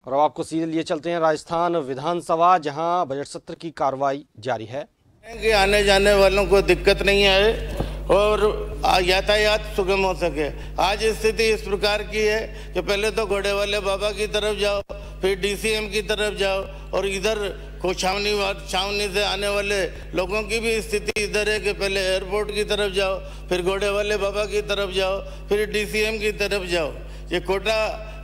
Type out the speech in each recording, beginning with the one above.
और अब आपको सीधे लिए चलते हैं राजस्थान विधानसभा, जहां बजट सत्र की कार्रवाई जारी है। कि आने जाने वालों को दिक्कत नहीं आए और यातायात सुगम हो सके। आज स्थिति इस प्रकार की है कि पहले तो घोड़े वाले बाबा की तरफ जाओ, फिर डीसीएम की तरफ जाओ, और इधर छावनी से आने वाले लोगों की भी स्थिति इधर है कि पहले एयरपोर्ट की तरफ जाओ, फिर घोड़े वाले बाबा की तरफ जाओ, फिर डीसीएम की तरफ जाओ। ये कोटा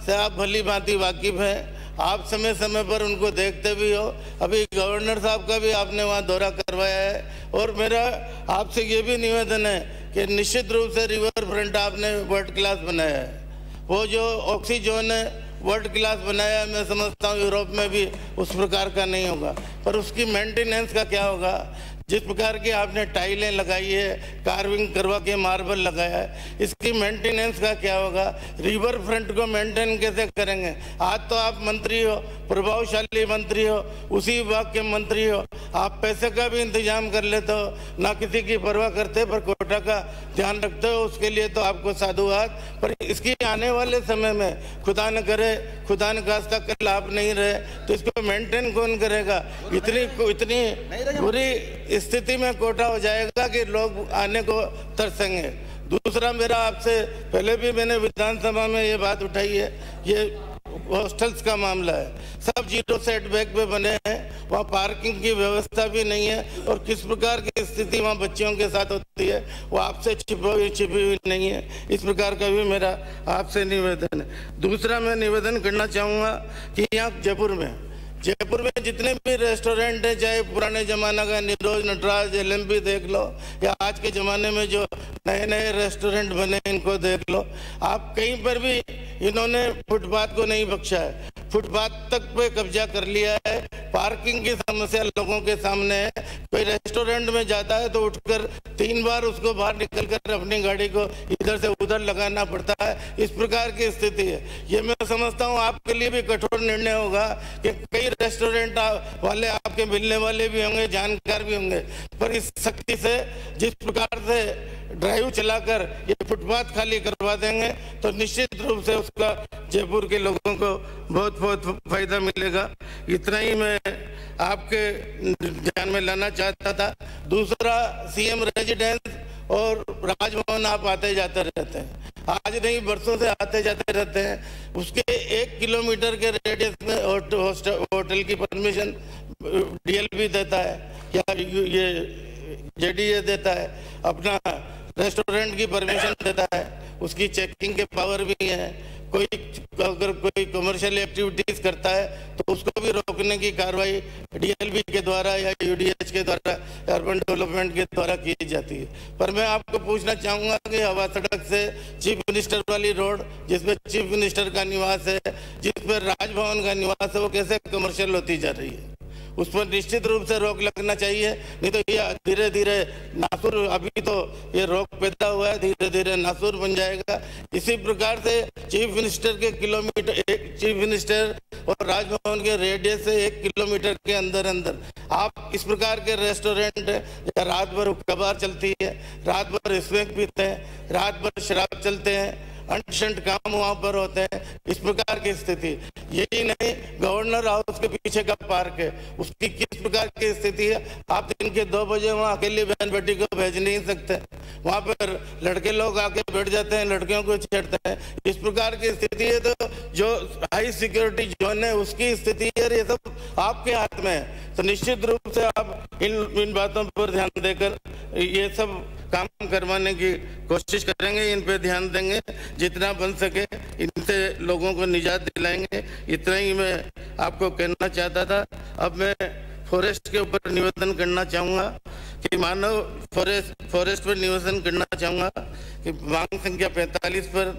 से आप भली भांति वाकिफ हैं, आप समय समय पर उनको देखते भी हो। अभी गवर्नर साहब का भी आपने वहाँ दौरा करवाया है, और मेरा आपसे ये भी निवेदन है कि निश्चित रूप से रिवर फ्रंट आपने वर्ल्ड क्लास बनाया है। वो जो ऑक्सीजोन है वर्ल्ड क्लास बनाया है, मैं समझता हूँ यूरोप में भी उस प्रकार का नहीं होगा, पर उसकी मेंटेनेंस का क्या होगा। जिस प्रकार की आपने टाइलें लगाई है, कार्विंग करवा के मार्बल लगाया है, इसकी मेंटेनेंस का क्या होगा। रिवर फ्रंट को मेंटेन कैसे करेंगे। आज तो आप मंत्री हो, प्रभावशाली मंत्री हो, उसी विभाग के मंत्री हो, आप पैसे का भी इंतजाम कर लेते हो, ना किसी की परवाह करते, पर कोटा का ध्यान रखते हो, उसके लिए तो आपको साधुवाद। पर इसकी आने वाले समय में खुदा न करे, खुदा न खास्ता कल आप नहीं रहे तो इसको मेंटेन कौन करेगा। इतनी बुरी स्थिति में कोटा हो जाएगा कि लोग आने को तरसेंगे। दूसरा, मेरा आपसे पहले भी मैंने विधानसभा में ये बात उठाई है, ये हॉस्टल्स का मामला है। सब जीरो सेटबैक पे बने हैं, वहाँ पार्किंग की व्यवस्था भी नहीं है, और किस प्रकार की स्थिति वहाँ बच्चियों के साथ होती है वो आपसे छिपी हुई नहीं है। इस प्रकार का भी मेरा आपसे निवेदन है। दूसरा, मैं निवेदन करना चाहूँगा कि यहाँ जयपुर में जितने भी रेस्टोरेंट है, चाहे पुराने जमाना का निरोज, नटराज, एलएमबी देख लो, या आज के ज़माने में जो नए नए रेस्टोरेंट बने इनको देख लो, आप कहीं पर भी इन्होंने फुटपाथ को नहीं बख्शा है। फुटपाथ तक पे कब्जा कर लिया है। पार्किंग की समस्या लोगों के सामने है। कोई रेस्टोरेंट में जाता है तो उठकर 3 बार उसको बाहर निकलकर अपनी गाड़ी को इधर से उधर लगाना पड़ता है। इस प्रकार की स्थिति है। ये मैं समझता हूँ आपके लिए भी कठोर निर्णय होगा कि कई रेस्टोरेंट वाले आपके मिलने वाले भी होंगे, जानकार भी होंगे, पर इस सख्ती से जिस प्रकार से ड्राइव चलाकर ये फुटपाथ खाली करवा देंगे तो निश्चित रूप से उसका जयपुर के लोगों को बहुत बहुत फायदा मिलेगा। इतना ही मैं आपके ध्यान में लाना चाहता था। दूसरा, सीएम रेजिडेंस और राजभवन आप आते जाते रहते हैं, आज नहीं बरसों से आते जाते रहते हैं। उसके 1 किलोमीटर के रेडियस में होटल की परमिशन डीएलपी देता है या ये जेडीए देता है, अपना रेस्टोरेंट की परमिशन देता है, उसकी चेकिंग के पावर भी है। अगर कोई कमर्शियल एक्टिविटीज करता है तो उसको भी रोकने की कार्रवाई डीएलपी के द्वारा या यूडीएच के द्वारा, अर्बन डेवलपमेंट के द्वारा की जाती है। पर मैं आपको पूछना चाहूंगा कि हवा सड़क से चीफ मिनिस्टर वाली रोड, जिसमें चीफ मिनिस्टर का निवास है, जिस पर राजभवन का निवास है, वो कैसे कमर्शियल होती जा रही है। उस पर निश्चित रूप से रोक लगना चाहिए, नहीं तो ये धीरे धीरे नासूर, अभी तो ये रोक पैदा हुआ है, धीरे धीरे नासूर बन जाएगा। इसी प्रकार से चीफ मिनिस्टर और राजभवन के रेडियस से 1 किलोमीटर के अंदर आप इस प्रकार के रेस्टोरेंट या रात भर कबार चलती है, रात भर स्मोक पीते हैं, रात भर शराब चलते हैं, अनशंट काम वहां पर होते हैं। इस प्रकार की स्थिति, यही नहीं गवर्नर हाउस के पीछे का पार्क है, उसकी किस प्रकार की स्थिति है। आप दिन के 2 बजे वहां अकेली बहन बेटी को भेज नहीं सकते, वहां पर लड़के लोग आके बैठ जाते हैं, लड़कियों को छेड़ते हैं। इस प्रकार की स्थिति है। तो जो हाई सिक्योरिटी जोन है उसकी स्थिति है, ये सब आपके हाथ में है। तो निश्चित रूप से आप इन बातों पर ध्यान देकर ये सब काम करवाने की कोशिश करेंगे, इन पे ध्यान देंगे, जितना बन सके इनसे लोगों को निजात दिलाएंगे। इतना ही मैं आपको कहना चाहता था। अब मैं फॉरेस्ट के ऊपर निवेदन करना चाहूँगा कि मानव फॉरेस्ट पर निवेदन करना चाहूँगा कि मांग संख्या 45 पर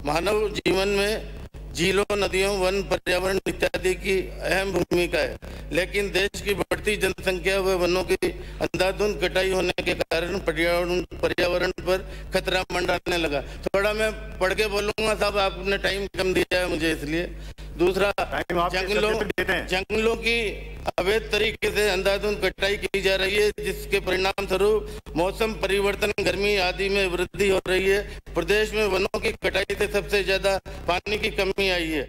मानव जीवन में झीलों, नदियों, वन, पर्यावरण इत्यादि की अहम भूमिका है, लेकिन देश की बढ़ती जनसंख्या व वनों की अंधाधुंध कटाई होने के कारण पर्यावरण पर खतरा मंडराने लगा। थोड़ा मैं पढ़ के बोलूंगा साहब, आपने टाइम कम दिया है मुझे, इसलिए। दूसरा, जंगलों की अवैध तरीके से अंधाधुंध कटाई की जा रही है, जिसके परिणाम स्वरूप मौसम परिवर्तन, गर्मी आदि में वृद्धि हो रही है। प्रदेश में वनों की कटाई से सबसे ज्यादा पानी की कमी आई है।